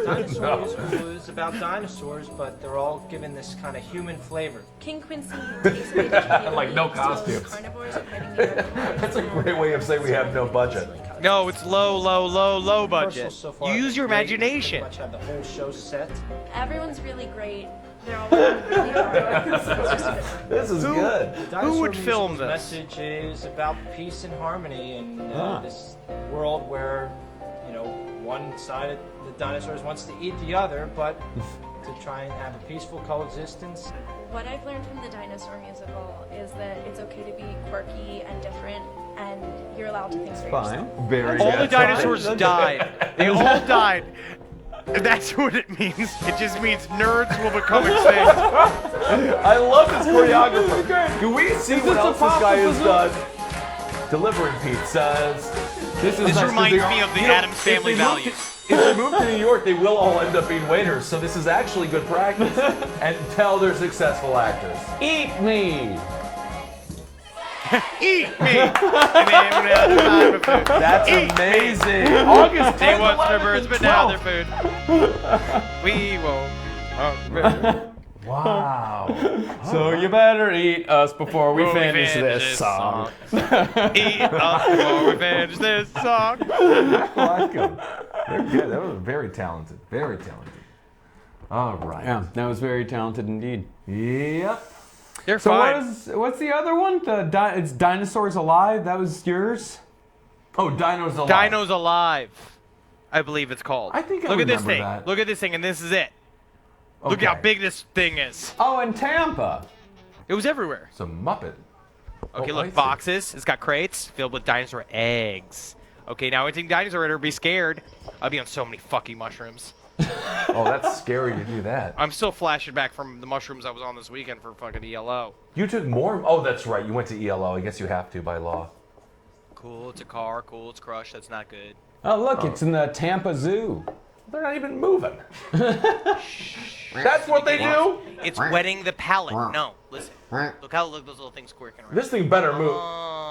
Dinosaurs was about dinosaurs, but they're all given this kind of human flavor. King Quincy takes away the Like no costumes. carnivores are hiding here. That's a great way of saying we have no budget. No, it's low budget. So far, You use your great. imagination. Pretty much have the whole show set. Everyone's really great. They're all working really hard. This is good. The Dinosaur would film musical's this? message is about peace and harmony in this world where, one side of the dinosaurs wants to eat the other, but to try and have a peaceful coexistence. What I've learned from the Dinosaur musical is that it's okay to be quirky and different, and you're allowed to think for yourself. Very All good. the dinosaurs died. They all died. That's what it means. It just means nerds will become extinct. I love this choreographer. Can we see what else this guy has done? Delivering pizzas. This This reminds me of the Addams Family values. If they move to New York, they will all end up being waiters. So this is actually good practice. And tell they're successful actors. Eat me! Eat me! And then when they have time for food. That's Eat amazing. Me. August 10th, They once were 11th, birds, and but now 12th. they're food. We won't. Wow. So you better eat us before we Before we finish finish this this song. Eat us before we finish this song. Like them. They're good. That was very talented. Very talented. All right. Yeah, that was very talented indeed. Yep. They're So fine. what's the other one? It's Dinosaurs Alive. That was yours. Oh, Dinos Alive. Dinos Alive, I believe it's called. I think I Look at this remember thing. that. Look at this thing, and this is it. Look Okay. how big this thing is. Oh, in Tampa. It was everywhere. It's a Muppet. Okay, Oh, I look, see. boxes. It's got crates filled with dinosaur eggs. Okay, now I think dinosaur would be scared. I'll be on so many fucking mushrooms. Oh, that's scary to do that. I'm still flashing back from the mushrooms I was on this weekend for fucking ELO. You took more? Oh, that's right. You went to ELO. I guess you have to by law. Cool, it's a car. Cool, it's crushed. That's not good. Oh, look, it's in the Tampa Zoo. They're not even moving. That's what they do? It's wetting the palate. No, listen. Look how those little things squirking around. This thing better move.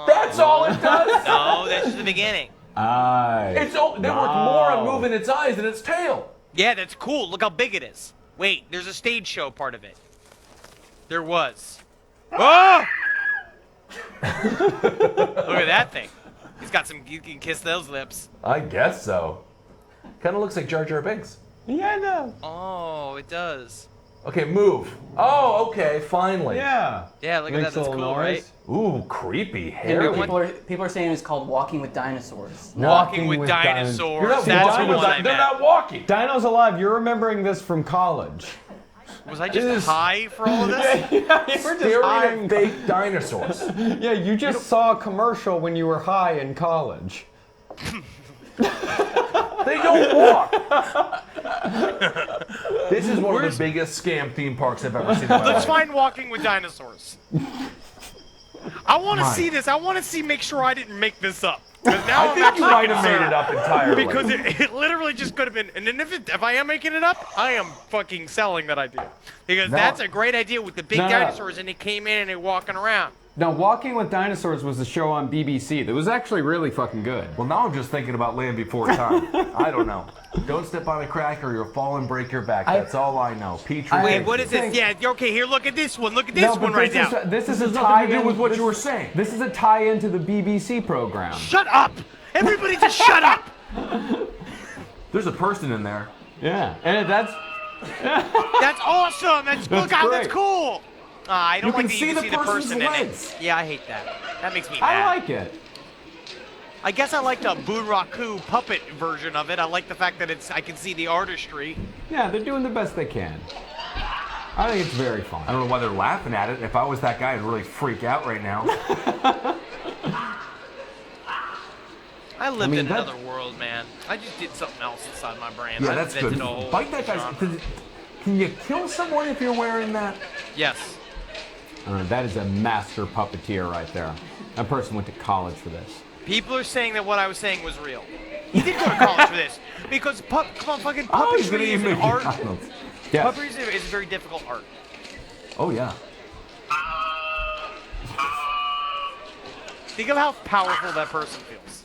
That's all it does? No, that's just the beginning. They work more on moving its eyes than its tail. Yeah, that's cool. Look how big it is. Wait, there's a stage show part of it. There was. Oh! Look at that thing. He's got some. You can kiss those lips. I guess so. Kind of looks like Jar Jar Binks. Yeah, no. Oh, it does. Okay, move. Oh, okay, finally. Yeah. Yeah, look at that. That's cool, right? Ooh, creepy, hairy. People are saying it's called Walking with Dinosaurs. Walking with dinosaurs. You're not That's walking the with one I They're meant. not walking. Dinos Alive, you're remembering this from college. Was I just high for all of this? Yeah, you were just Staring high. at fake dinosaurs. Yeah, you just saw a commercial when you were high in college. They don't walk. This is one of the biggest scam theme parks I've ever seen in my life. Let's find Walking with Dinosaurs. I want to see this. I want to make sure I didn't make this up. Now I think you might have made it up entirely. Because it literally just could have been. And then if I am making it up, I am fucking selling that idea. Because that's a great idea with the big dinosaurs, and they came in and they're walking around. Now, Walking with Dinosaurs was a show on BBC that was actually really fucking good. Well, now I'm just thinking about Land Before Time. I don't know. Don't step on a crack or you'll fall and break your back. That's all I know. Petri. Wait, what is this? Yeah, okay, here, look at this one. Look at this one right now. This is a nothing tie to do in with what you were saying. This is a tie-in to the BBC program. Shut up! Everybody just shut up! There's a person in there. Yeah, and that's... That's awesome! Look how that's cool! I don't like that you can see the person in legs. it. Yeah, I hate that. That makes me mad. I like it. I guess I like the Bunraku puppet version of it. I like the fact that I can see the artistry. Yeah, they're doing the best they can. I think it's very fun. I don't know why they're laughing at it. If I was that guy, I'd really freak out right now. I lived in another world, man. I just did something else inside my brain. Yeah, that's good. Bite that guy's... Can you kill someone if you're wearing that? Yes. That is a master puppeteer right there. That person went to college for this. People are saying that what I was saying was real. He did go to college for this. Because fucking puppetry is an art. Yeah. Puppetry is a very difficult art. Oh, yeah. Think of how powerful that person feels.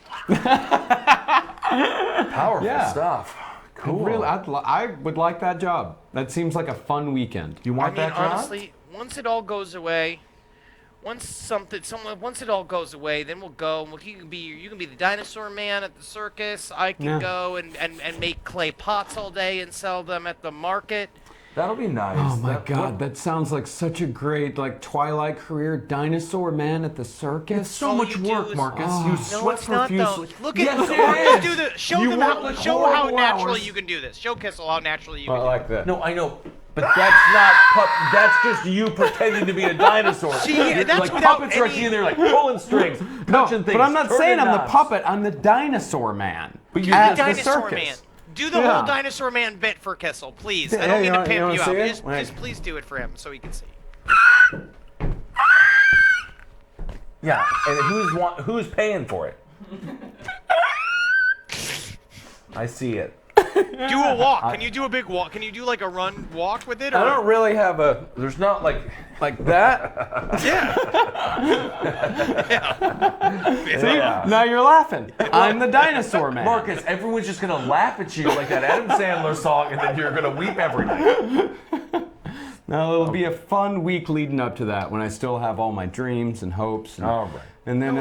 Powerful stuff. Cool. Really, I would like that job. That seems like a fun weekend. You want that job? Honestly, once it all goes away, once it all goes away, then we'll go. And you can be the dinosaur man at the circus. I can go and make clay pots all day and sell them at the market. That'll be nice. Oh my God, that sounds like such a great Twilight career. Dinosaur man at the circus. It's so much work, Marcus. You sweat profusely. Look at Marcus do the show how naturally you can do this. Show Kissel how naturally you can do like that. No, I know. But that's not that's just you pretending to be a dinosaur. See, that's like puppets are in there like pulling strings, touching things. But I'm not saying I'm the puppet. I'm the dinosaur man. But you're the dinosaur man. Do the whole dinosaur man bit for Kissel, please. I don't mean to pimp you out. Just please do it for him so he can see. Yeah, and who's paying for it? I see it. Do a walk. Can you do a big walk? Can you do like a run walk with it? Or? I don't really have a. There's not like that. Yeah. See, now you're laughing. I'm the dinosaur man. Marcus, everyone's just gonna laugh at you like that Adam Sandler song, and then you're gonna weep every night. Now it'll be a fun week leading up to that when I still have all my dreams and hopes. And, all right. And then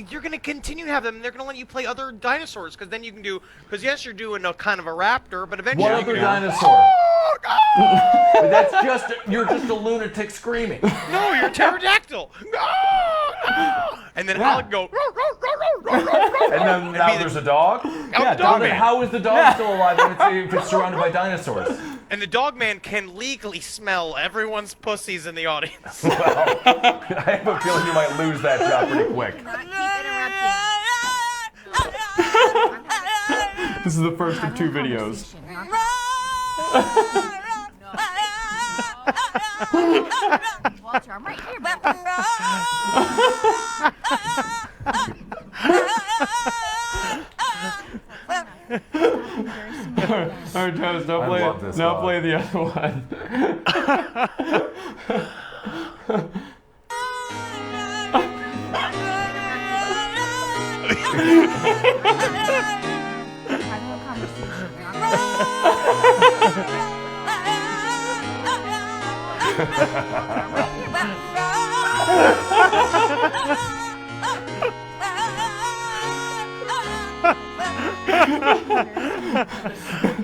you're going to continue to have them. They're going to let you play other dinosaurs because then you can do. Because yes, you're doing a kind of a raptor, but eventually. What other dinosaur? But that's you're just a lunatic screaming. No, you're a pterodactyl. And then I'll go. And then now there's a dog. Yeah, dog man. How is the dog still alive if it's surrounded by dinosaurs? And the dog man can legally smell everyone's pussies in the audience. Well, I have a feeling you might lose that job pretty quick. This is the first of 2 videos. Walter, I'm right here, All right, Travis, now play the other one.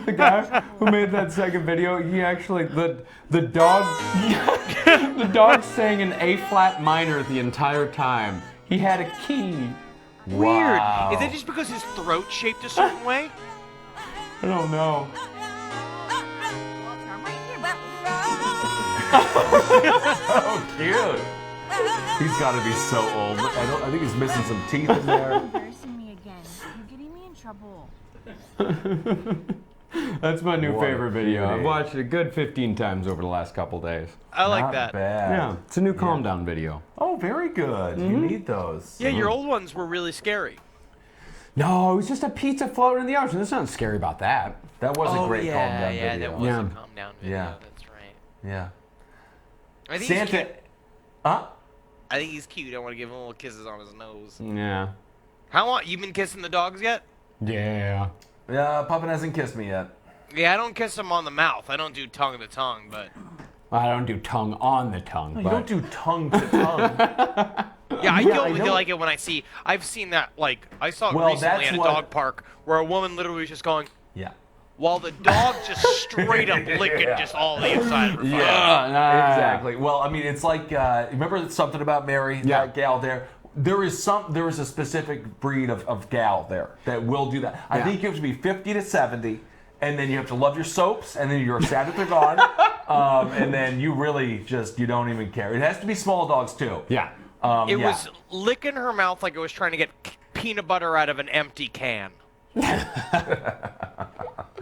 The guy who made that second video, he actually the dog the dog sang an A flat minor the entire time. He had a key. Weird. Wow. Is it just because his throat's shaped a certain way? I don't know. So cute. He's got to be so old. I think he's missing some teeth in there. Embarrassing me again. You're getting me in trouble. That's my new favorite video. Beauty. I've watched it a good 15 times over the last couple days. I like Not that. Bad. Yeah, it's a new calm down video. Oh, very good. You need those. Yeah, your old ones were really scary. No, it was just a pizza floating in the ocean. There's nothing scary about that. That was a great calm down yeah, video. that was a calm down video. Yeah. That's right. Yeah. I think Santa. he's cute. I think he's cute. I want to give him little kisses on his nose. Yeah. How long? You been kissing the dogs yet? Yeah. Yeah, Puppet hasn't kissed me yet. Yeah, I don't kiss them on the mouth. I don't do tongue to tongue, but. I don't do tongue on the tongue. No, you don't do tongue to tongue. Yeah, I don't like it when I see. I've seen that. Like I saw it recently at a dog park where a woman literally was just going. Yeah. While the dog just straight up licking just all the inside of her. Yeah, exactly. Well, I mean, it's like remember something about Mary, that gal there. There is a specific breed of gal there that will do that. I think you have to be 50 to 70, and then you have to love your soaps, and then you're sad that they're gone, and then you really you don't even care. It has to be small dogs too. Yeah. It was licking her mouth like it was trying to get peanut butter out of an empty can.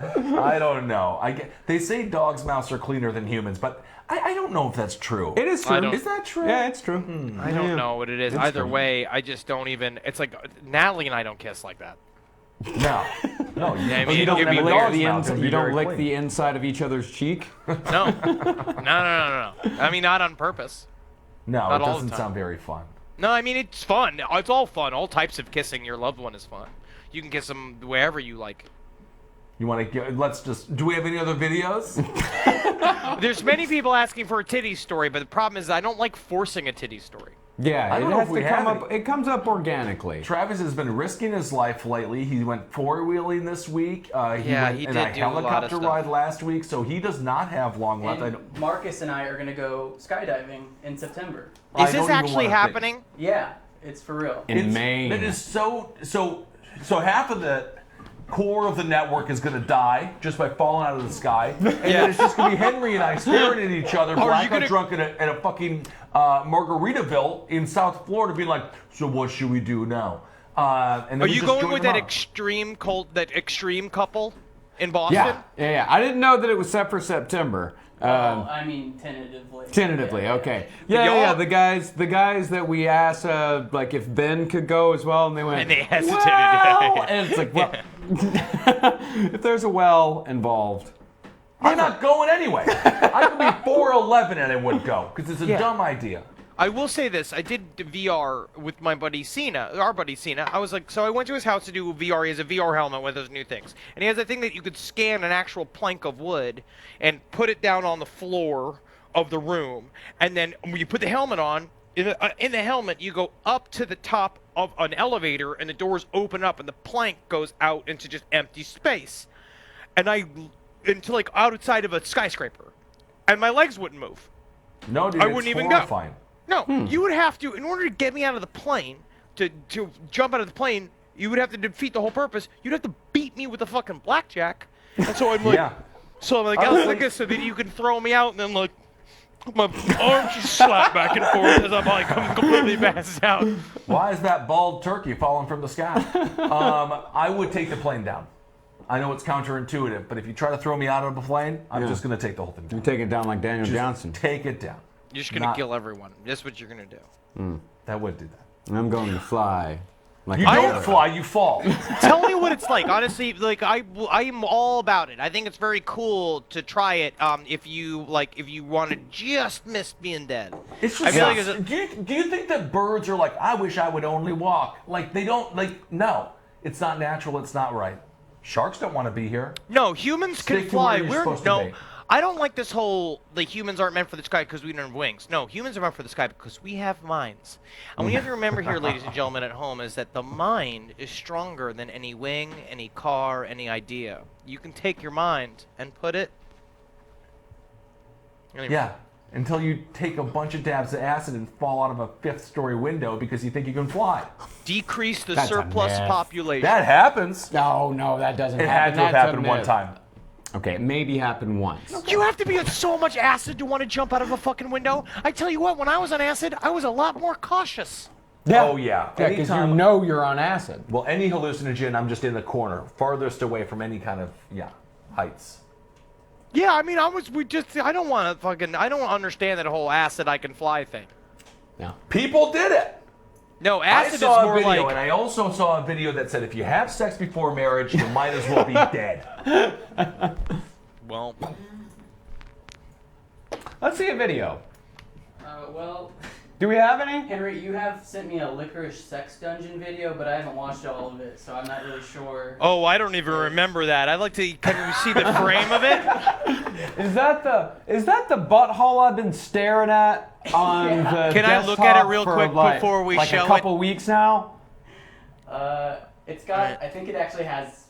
I don't know. They say dogs' mouths are cleaner than humans, but I don't know if that's true. It is true. Is that true? Yeah, it's true. I don't know what it is. It's Either true. way, I just don't even. It's like Natalie and I don't kiss like that. No. Yeah, I mean, you don't it'd be lick weird. you don't lick the inside of each other's cheek. No. No. I mean, not on purpose. No, Not it all the doesn't time. sound very fun. No, I mean it's fun. It's all fun. All types of kissing your loved one is fun. You can kiss them wherever you like. You want to let's just. Do we have any other videos? There's many people asking for a titty story, but the problem is I don't like forcing a titty story. Yeah, I don't it know has if we to come have up. It comes up organically. Travis has been risking his life lately. He went four-wheeling this week. He went he in did a do a lot of helicopter stuff. ride last week, so he does not have long left. And Marcus and I are going to go skydiving in September. Is this actually happening? Yeah, it's for real. In Maine. It is so half of the core of the network is going to die just by falling out of the sky. And then it's just going to be Henry and I staring at each other, blackout drunk at a fucking Margaritaville in South Florida, being like, so what should we do now? And then Are you going with that extreme couple in Boston? Yeah. I didn't know that it was set for September. I mean, tentatively. Tentatively, okay. Yeah. The guys that we asked, like if Ben could go as well, and they went. And they hesitated. Well, and it's like, well, if there's a well involved, I'm not going anyway. I could be 4'11" and I wouldn't go because it's a dumb idea. I will say this. I did VR with my buddy Cena, our buddy Cena. I was like, so I went to his house to do VR. He has a VR helmet with those new things. And he has a thing that you could scan an actual plank of wood and put it down on the floor of the room. And then when you put the helmet on, in the helmet, you go up to the top of an elevator and the doors open up and the plank goes out into just empty space. And into like outside of a skyscraper. And my legs wouldn't move. No, dude, I wouldn't even go. Horrifying. No, you would have to, in order to get me out of the plane, to jump out of the plane, you would have to defeat the whole purpose. You'd have to beat me with a fucking blackjack. And so I'm like, I'll like this so that you can throw me out, and then like my arms just slap back and forth as I'm like completely passed out. Why is that bald turkey falling from the sky? I would take the plane down. I know it's counterintuitive, but if you try to throw me out of a plane, I'm just going to take the whole thing down. you take it down like Daniel Johnson. Take it down. You're just gonna kill everyone. That's what you're gonna do. That would do that. I'm going to fly. Like You don't fly, you fall. Tell me what it's like. Honestly, like I'm all about it. I think it's very cool to try it. If you want to just miss being dead. It's I just, feel like do you think that birds are like, I wish I would only walk? Like, they don't, no. It's not natural, it's not right. Sharks don't want to be here. No, humans can Stick to where fly. you're supposed to be. I don't like this whole, humans aren't meant for the sky because we don't have wings. No, humans are meant for the sky because we have minds. And what you have to remember here, ladies and gentlemen at home, is that the mind is stronger than any wing, any car, any idea. You can take your mind and put it... Yeah, until you take a bunch of dabs of acid and fall out of a 5th-story window because you think you can fly. Decrease the surplus population. That happens. No, that doesn't It happen. had to have happened one time. Okay, it maybe happened once. You have to be on so much acid to want to jump out of a fucking window. I tell you what, when I was on acid, I was a lot more cautious. Yeah. Oh, yeah. Yeah, because you know you're on acid. Well, any hallucinogen, I'm just in the corner, farthest away from any kind of, heights. Yeah, I mean, I don't understand that whole acid I can fly thing. No. People did it. No, I acid is saw a more video, like. and I also saw a video that said if you have sex before marriage, you might as well be dead. Well, let's see a video. Well, do we have any? Henry, you have sent me a licorice sex dungeon video, but I haven't watched all of it, so I'm not really sure. Oh, I don't even remember that. I'd like to. Can we see the frame of it? Is that the butthole I've been staring at on the Can I look at it real for quick like, before we like show a couple weeks now? It's got. I think it actually has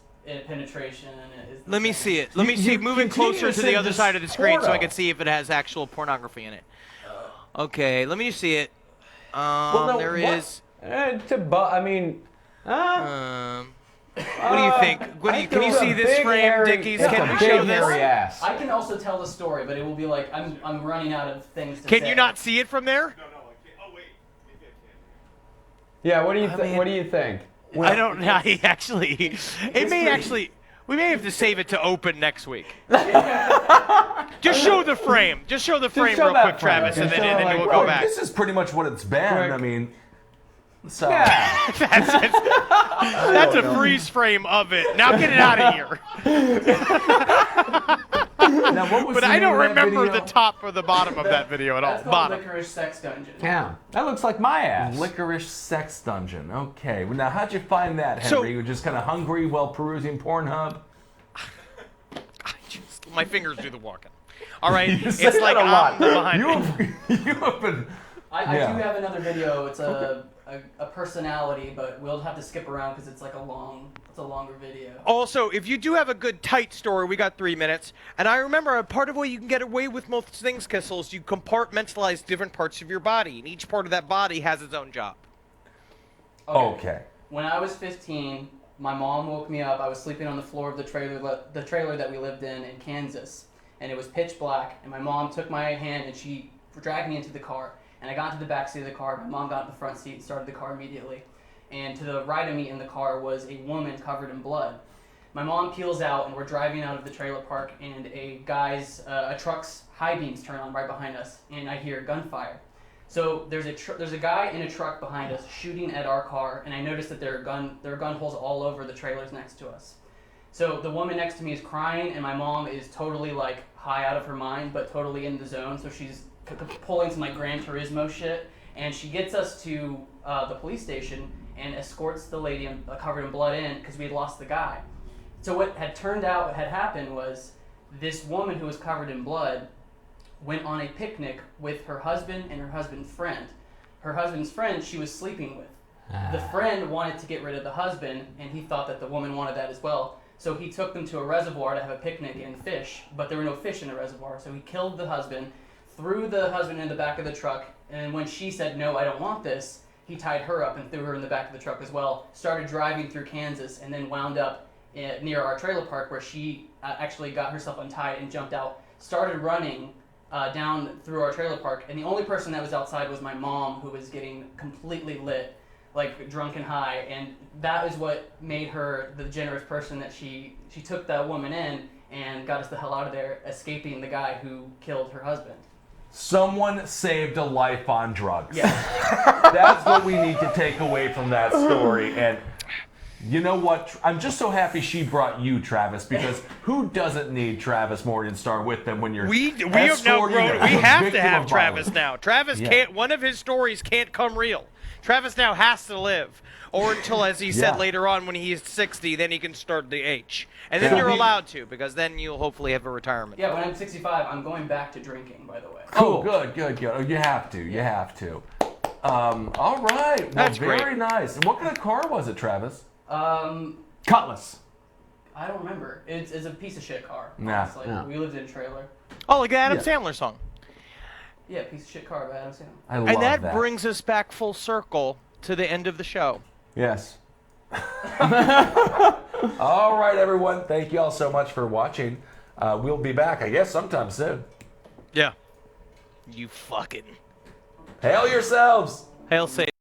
penetration in it. Let me see it. Let me see. Move it closer to the other side of the screen so I can see if it has actual pornography in it. Okay, let me see it. There is. I mean. What do you think? Can you see this frame, Dickies? Can you show this? I can also tell the story, but it will be like I'm running out of things to say. Can you not see it from there? No, I can't. Oh, wait. Maybe I can. Yeah, what do you think? What do you think? I don't know. Actually, it may actually. We may have to save it to open next week. Just show the frame. Just show the frame real quick, Travis, and then we'll go back. This is pretty much what it's been. Quick. I mean, so. Yeah. That's a freeze frame of it. Now get it out of here. Now, what was But the I name don't of that remember video? the top or the bottom of that video at all. That's called Bottom. licorice sex dungeon. Yeah, that looks like my ass. Licorice sex dungeon. Okay. Well, now, how'd you find that, Henry? You were just kind of hungry while perusing Pornhub? My fingers do the walking. All right. You It's say like that a lot. behind me. You have been. I do have another video. It's a personality, but we'll have to skip around because it's like it's a longer video. Also, if you do have a good tight story, we got 3 minutes. And I remember a part of what you can get away with most things, Kissel, is you compartmentalize different parts of your body, and each part of that body has its own job. Okay. When I was 15, my mom woke me up. I was sleeping on the floor of the trailer that we lived in Kansas, and it was pitch black. And my mom took my hand and she dragged me into the car. And I got into the back seat of the car. My mom got in the front seat and started the car immediately. And to the right of me in the car was a woman covered in blood. My mom peels out, and we're driving out of the trailer park, and a truck's high beams turn on right behind us, and I hear gunfire. So there's a guy in a truck behind us shooting at our car, and I noticed that there are gun holes all over the trailers next to us. So the woman next to me is crying, and my mom is totally like high out of her mind, but totally in the zone. So she's pulling some like Gran Turismo shit, and she gets us to the police station and escorts the lady covered in blood in because we had lost the guy. So what had happened was this woman who was covered in blood went on a picnic with her husband and her husband's friend. Her husband's friend she was sleeping with. The friend wanted to get rid of the husband, and he thought that the woman wanted that as well. So he took them to a reservoir to have a picnic and fish, but there were no fish in the reservoir. So he killed the husband, threw the husband in the back of the truck, and when she said, "No, I don't want this," he tied her up and threw her in the back of the truck as well, started driving through Kansas, and then wound up near our trailer park where she actually got herself untied and jumped out, started running down through our trailer park, and the only person that was outside was my mom, who was getting completely lit, like drunk and high, and that is what made her the generous person that she took that woman in and got us the hell out of there, escaping the guy who killed her husband. Someone saved a life on drugs. Yeah. That's what we need to take away from that story. And you know what? I'm just so happy she brought you, Travis, because who doesn't need Travis Morningstar with them when you're We have to have Travis now. Travis can't. One of his stories can't come real. Travis now has to live, or until, as he said later on, when he's 60, then he can start the H, and then you're allowed to, because then you'll hopefully have a retirement. Yeah, when I'm 65, I'm going back to drinking, by the way. Cool. Oh, good. Oh, you have to. You have to. All right. Well, That's very great. nice. And what kind of car was it, Travis? Cutlass. I don't remember. It's a piece of shit car. Nah. Honestly. Yeah. We lived in a trailer. Oh, like the Adam Sandler song. Yeah, piece of shit car by Adam Sandler. I love And that brings us back full circle to the end of the show. Yes. All right, everyone. Thank you all so much for watching. We'll be back, I guess, sometime soon. Yeah. You fucking. Hail yourselves. Hail Satan.